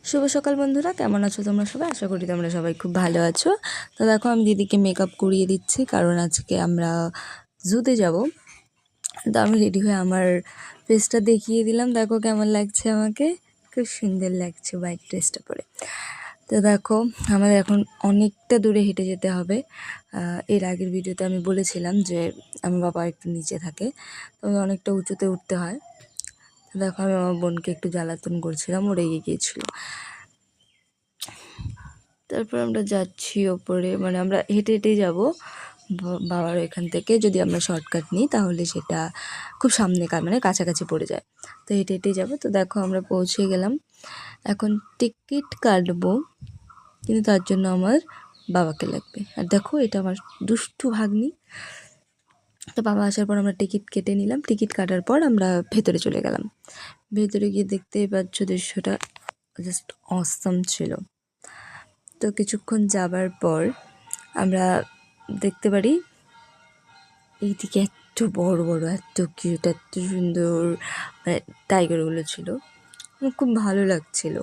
শুভ সকাল বন্ধুরা, কেমন আছো তোমরা সবাই? আশা করি তোমরা সবাই খুব ভালো আছো। তো দেখো আমি দিদিকে মেকআপ করিয়ে দিচ্ছি, কারণ আজকে আমরা জুতে যাব। তো আমি রেডি হয়ে আমার ফেসটা দেখিয়ে দিলাম, দেখো কেমন লাগছে আমাকে। খুব সুন্দর লাগছে হোয়াইট ড্রেসটা পরে। তো দেখো আমাদের এখন অনেকটা দূরে হেঁটে যেতে হবে। এর আগের ভিডিওতে আমি বলেছিলাম যে আমার বাবা একটু নিচে থাকে, তো অনেকটা উঁচুতে উঠতে হয়। তো দেখো আমি আমার বোনকে একটু জ্বালাতন করছিলাম, ও রেগে গিয়েছিল। তারপর আমরা যাচ্ছি ওপরে, মানে আমরা হেঁটে হেঁটেই যাবো বাবার এখান থেকে। যদি আমরা শর্টকাট নিই তাহলে সেটা খুব সামনে মানে কাছাকাছি পড়ে যায়। তো হেঁটে হেঁটেই যাবো। তো দেখো আমরা পৌঁছে গেলাম, এখন টিকিট কাটবো, কিন্তু তার জন্য আমার বাবাকে লাগবে। আর দেখো এটা আমার দুষ্টু ভাগ্নি। তো বাবা আসার পর আমরা টিকিট কেটে নিলাম। টিকিট কাটার পর আমরা ভেতরে চলে গেলাম। ভেতরে গিয়ে দেখতেই পাচ্ছ দৃশ্যটা জাস্ট অসাম ছিল। তো কিছুক্ষণ যাবার পর আমরা দেখতে পারি এইদিকে এত বড় বড়, এত কিউট, এত সুন্দর মানে টাইগারগুলো ছিল। আমার খুব ভালো লাগছিল।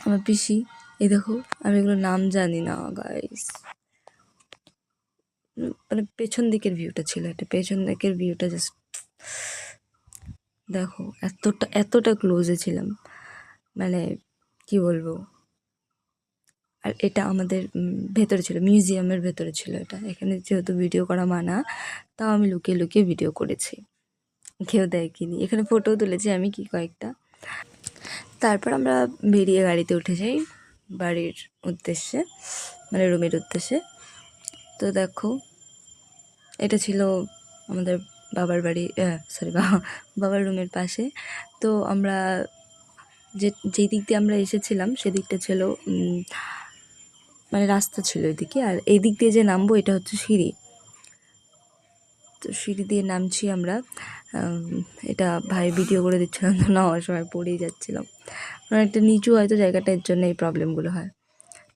আমার পিসি, এই দেখো আমি এগুলো নাম জানি না গাইস, মানে পেছন দিকের ভিউটা ছিল, এটা পেছন দিকের ভিউটা জাস্ট দেখো, এতটা এতটা ক্লোজে ছিলাম, মানে কি বলবো। আর এটা আমাদের ভেতরে ছিল, মিউজিয়ামের ভেতরে ছিল এটা। এখানে যেহেতু ভিডিও করা মানা, তাও আমি লুকিয়ে লুকিয়ে ভিডিও করেছি, কেউ দেখিনি। এখানে ফটোও তুলেছি আমি কয়েকটা। তারপর আমরা বেরিয়ে গাড়িতে উঠে যাই বাড়ির উদ্দেশ্যে, মানে রুমের উদ্দেশ্যে। তো দেখো এটা ছিল আমাদের বাবার বাড়ি, সরি বাবার রুমের পাশে। তো আমরা যেই দিক দিয়ে আমরা এসেছিলাম সেদিকটা ছিল মানে রাস্তা ছিল এদিকে, আর এই দিক দিয়ে যে নামবো এটা হচ্ছে সিঁড়ি। তো সিঁড়ি দিয়ে নামছি আমরা। এটা ভাই ভিডিও করে দিচ্ছিলাম, তো নামার সময় পড়েই যাচ্ছিলাম, কারণ একটা নিচু হয়তো জায়গাটা, এর জন্য এই প্রবলেমগুলো হয়।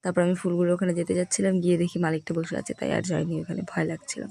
তারপর আমি ফুলগুলো ওখানে যেতে যাচ্ছিলাম, গিয়ে দেখি মালিকটা বসে আছে, তাই আর যাইনি, ওখানে ভয় লাগছিল।